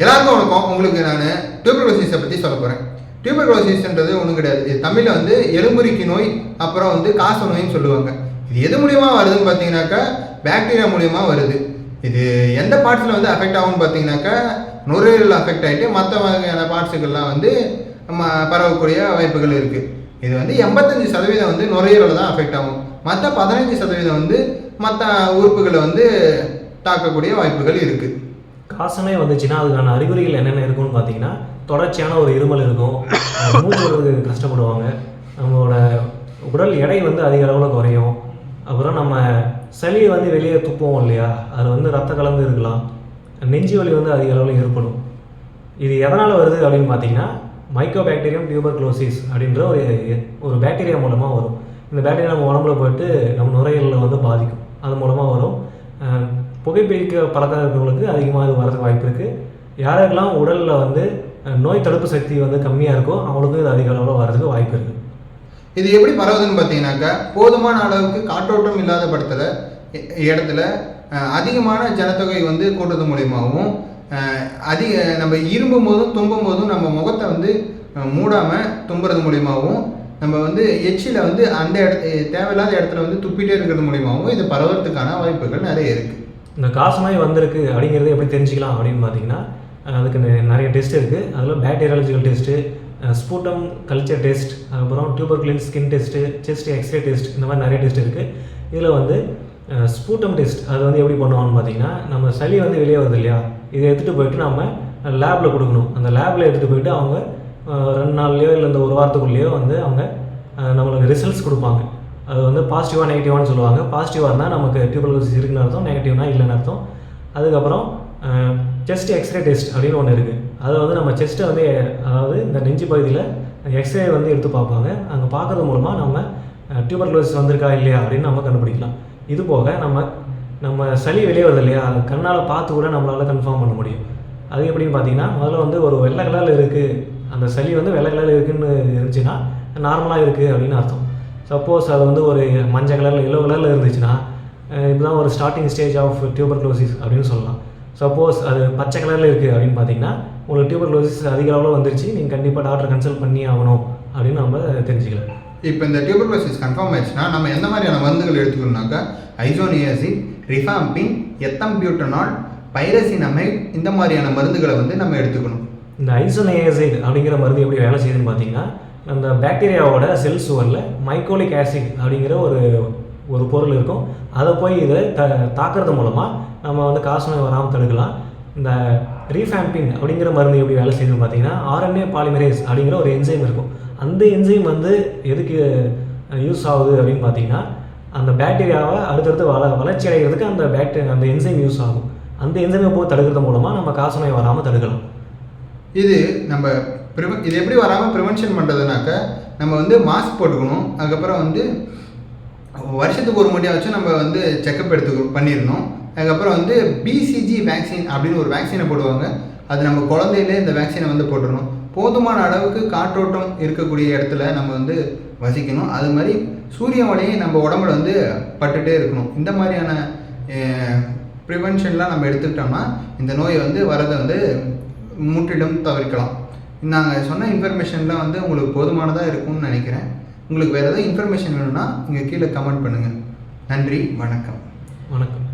எல்லாருக்கும் வணக்கம். உங்களுக்கு நான் டியூபர்குலோசிஸை பற்றி சொல்ல போகிறேன். டியூபர்குலோசிஸ்ன்றது ஒன்றும் கிடையாது. இது தமிழில் வந்து எலும்புரிக்கி நோய், அப்புறம் வந்து காச நோயின்னு சொல்லுவாங்க. இது எது மூலியமாக வருதுன்னு பார்த்தீங்கன்னாக்கா பாக்டீரியா மூலியமாக வருது. இது எந்த பார்ட்ஸில் வந்து அஃபெக்ட் ஆகும்னு பார்த்தீங்கன்னாக்கா நுரையீரல் அஃபெக்ட் ஆகிட்டு மற்ற வகையான பார்ட்ஸுக்கெல்லாம் வந்து பரவக்கூடிய வாய்ப்புகள் இருக்குது. இது வந்து 85% வந்து நுரையீரல் தான் அஃபெக்ட் ஆகும். மற்ற 15% வந்து மற்ற உறுப்புகளை வந்து தாக்கக்கூடிய வாய்ப்புகள் இருக்குது. காசமே வந்துச்சுன்னா அதுக்கான அறிகுறிகள் என்னென்ன இருக்குன்னு பார்த்தீங்கன்னா, தொடர்ச்சியான ஒரு இருமல் இருக்கும், மூச்சு விடுறதுக்கு கஷ்டப்படுவாங்க, நம்மளோட உடல் எடை வந்து அதிக அளவில் குறையும், அப்புறம் நம்ம சளியை வந்து வெளியே துப்புவோம் இல்லையா, அது வந்து ரத்த கலந்து இருக்கலாம், நெஞ்சு வலி வந்து அதிக அளவில் ஏற்படும். இது எதனால் வருது அப்படின்னு பார்த்தீங்கன்னா, மைக்கோபாக்டீரியம் டியூபர்குலோசிஸ் அப்படின்ற ஒரு பாக்டீரியா மூலமாக வரும். இந்த பாக்டீரியா நம்ம உடம்புல போயிட்டு நம்ம நுரையீரலில் வந்து பாதிக்கும். அது மூலமாக வரும். புகைப்பிடிக்க பழக்கம் இருக்கிறவங்களுக்கு அதிகமாக இது வரதுக்கு வாய்ப்பு இருக்குது. யாருக்கெல்லாம் உடலில் வந்து நோய் தடுப்பு சக்தி வந்து கம்மியாக இருக்கோ அவங்களுக்கு இது அதிக அளவில் வரதுக்கு வாய்ப்பு இருக்குது. இது எப்படி பரவுதுன்னு பார்த்தீங்கன்னாக்கா, போதுமான அளவுக்கு காற்றோட்டம் இல்லாத இடத்துல அதிகமான ஜனத்தொகை வந்து கூட்டுறது மூலியமாகவும், நம்ம இரும்பும் போதும் தும்பும் போதும் நம்ம முகத்தை வந்து மூடாமல் தும்புறது மூலியமாகவும், நம்ம வந்து எச்சில் வந்து அந்த தேவையில்லாத இடத்துல வந்து துப்பிட்டே இருக்கிறது மூலியமாகவும் இது பரவுறதுக்கான வாய்ப்புகள் நிறைய இருக்குது. இந்த காசநோய் வந்திருக்கு அப்படிங்கிறது எப்படி தெரிஞ்சுக்கலாம் அப்படின்னு பார்த்தீங்கன்னா, அதுக்கு நிறைய டெஸ்ட் இருக்குது. அதில் bacteriological test, sputum culture test, அப்புறம் tuberculin skin test, chest x-ray test, இந்த மாதிரி நிறைய டெஸ்ட் இருக்குது. இதில் வந்து ஸ்பூட்டம் டெஸ்ட் அது வந்து எப்படி பண்ணுவாங்கன்னு பார்த்தீங்கன்னா, நம்ம சளி வந்து வெளியே வருது இல்லையா, இதை எடுத்துகிட்டு போயிட்டு நம்ம லேபில் கொடுக்கணும். அந்த லேபில் எடுத்துகிட்டு போயிட்டு அவங்க 2 நாள்லையோ இல்லை இந்த 1 வாரத்துக்குள்ளேயோ வந்து அவங்க நம்மளுக்கு ரிசல்ட்ஸ் கொடுப்பாங்க. அது வந்து பாசிட்டிவாக நெகட்டிவானு சொல்லுவாங்க. பாசிட்டிவாக இருந்தால் நமக்கு டியூபர்குலோசிஸ் இருக்குன்னு அர்த்தம், நெகட்டிவ்னா இல்லைன்னு அர்த்தம். அதுக்கப்புறம் செஸ்ட் எக்ஸ்ரே டெஸ்ட் அப்படின்னு ஒன்று இருக்குது. அதை வந்து நம்ம செஸ்ட்டை வந்து, அதாவது இந்த நெஞ்சு பகுதியில் எக்ஸ்ரே வந்து எடுத்து பார்ப்பாங்க. அங்கே பார்க்கறது மூலமாக நம்ம டியூபர்குலோசிஸ் வந்திருக்கா இல்லையா அப்படின்னு நம்ம கண்டுபிடிக்கலாம். இது போக நம்ம சளி வெளியே வருது இல்லையா, அது கண்ணால் பார்த்து கூட நம்மளால் கன்ஃபார்ம் பண்ண முடியும். அது எப்படின்னு பார்த்தீங்கன்னா, முதல்ல வந்து ஒரு வெள்ளை கலரில் இருக்குது, அந்த சளி வந்து வெள்ளை கலரில் இருக்குதுன்னு இருந்துச்சுன்னா நார்மலாக இருக்குது அப்படின்னு அர்த்தம். சப்போஸ் அது வந்து ஒரு மஞ்சள் கலரில் எல்லோ கலரில் இருந்துச்சுன்னா இப்போதான் ஒரு ஸ்டார்டிங் ஸ்டேஜ் ஆஃப் டியூபர்குலோசிஸ் அப்படின்னு சொல்லலாம். சப்போஸ் அது பச்சை கலரில் இருக்குது அப்படின்னு பார்த்தீங்கன்னா உங்களுக்கு டியூபர்குலோசிஸ் அதிக அளவில் வந்துருச்சு, நீங்கள் கண்டிப்பாக டாக்டரை கன்சல்ட் பண்ணி ஆகணும் அப்படின்னு நம்ம தெரிஞ்சுக்கலாம். இப்போ இந்த டியூபர்குலோசிஸ் கன்ஃபார்ம் ஆயிடுச்சுன்னா நம்ம எந்த மாதிரியான மருந்துகள் எடுத்துக்கணும்னாக்கா, ஐசோனியாசின், ரிஃபாம்பின், எத்தம்பியூட்டனால், பைரசினமைட், இந்த மாதிரியான மருந்துகளை வந்து நம்ம எடுத்துக்கணும். இந்த ஐசோனியாசிட் அப்படிங்கிற மருந்து எப்படி வேலை செய்யுதுன்னு பார்த்தீங்கன்னா, அந்த பாக்டீரியாவோட செல் சுவரில் மைக்கோலிக் ஆசிட் அப்படிங்கிற ஒரு பொருள் இருக்கும். அதை போய் இதை தாக்குறது மூலமாக நம்ம வந்து காசநோய் வராமல் தடுக்கலாம். இந்த ரீஃபாம்பின் அப்படிங்கிற மருந்து எப்படி வேலை செய்யுதுன்னு பார்த்தீங்கன்னா, RNA பாலிமரேஸ் அப்படிங்கிற ஒரு என்சைம் இருக்கும். அந்த என்சைம் வந்து எதுக்கு யூஸ் ஆகுது அப்படின்னு பார்த்தீங்கன்னா, அந்த பாக்டீரியாவை அடுத்தடுத்து வளர்ச்சி அடைகிறதுக்கு அந்த என்சைம் யூஸ் ஆகும். அந்த என்சைமை போய் தடுக்கிறது மூலமாக நம்ம காசநோய் வராமல் தடுக்கலாம். இது எப்படி வராமல் ப்ரிவென்ஷன் பண்ணுறதுனாக்க, நம்ம வந்து மாஸ்க் போட்டுக்கணும். அதுக்கப்புறம் வந்து வருஷத்துக்கு ஒரு முறையாச்சும் நம்ம வந்து செக்கப் பண்ணிடணும். அதுக்கப்புறம் வந்து BCG வேக்சின் அப்படின்னு ஒரு வேக்சினை போடுவாங்க. அது நம்ம குழந்தையிலே இந்த வேக்சினை வந்து போட்டுடணும். போதுமான அளவுக்கு காற்றோட்டம் இருக்கக்கூடிய இடத்துல நம்ம வந்து வசிக்கணும். அது மாதிரி சூரிய ஒளியும் நம்ம உடம்புல வந்து பட்டுகிட்டே இருக்கணும். இந்த மாதிரியான ப்ரிவென்ஷன்லாம் நம்ம எடுத்துக்கிட்டோம்னா இந்த நோயை வந்து வரதை வந்து முற்றிலும் தவிர்க்கலாம். நாங்கள் சொன்ன இன்ஃபர்மேஷன்லாம் வந்து உங்களுக்கு போதுமானதாக இருக்கும்னு நினைக்கிறேன். உங்களுக்கு வேறு ஏதாவது இன்ஃபர்மேஷன் வேணும்னா இங்கே கீழே கமெண்ட் பண்ணுங்கள். நன்றி, வணக்கம். வணக்கம்.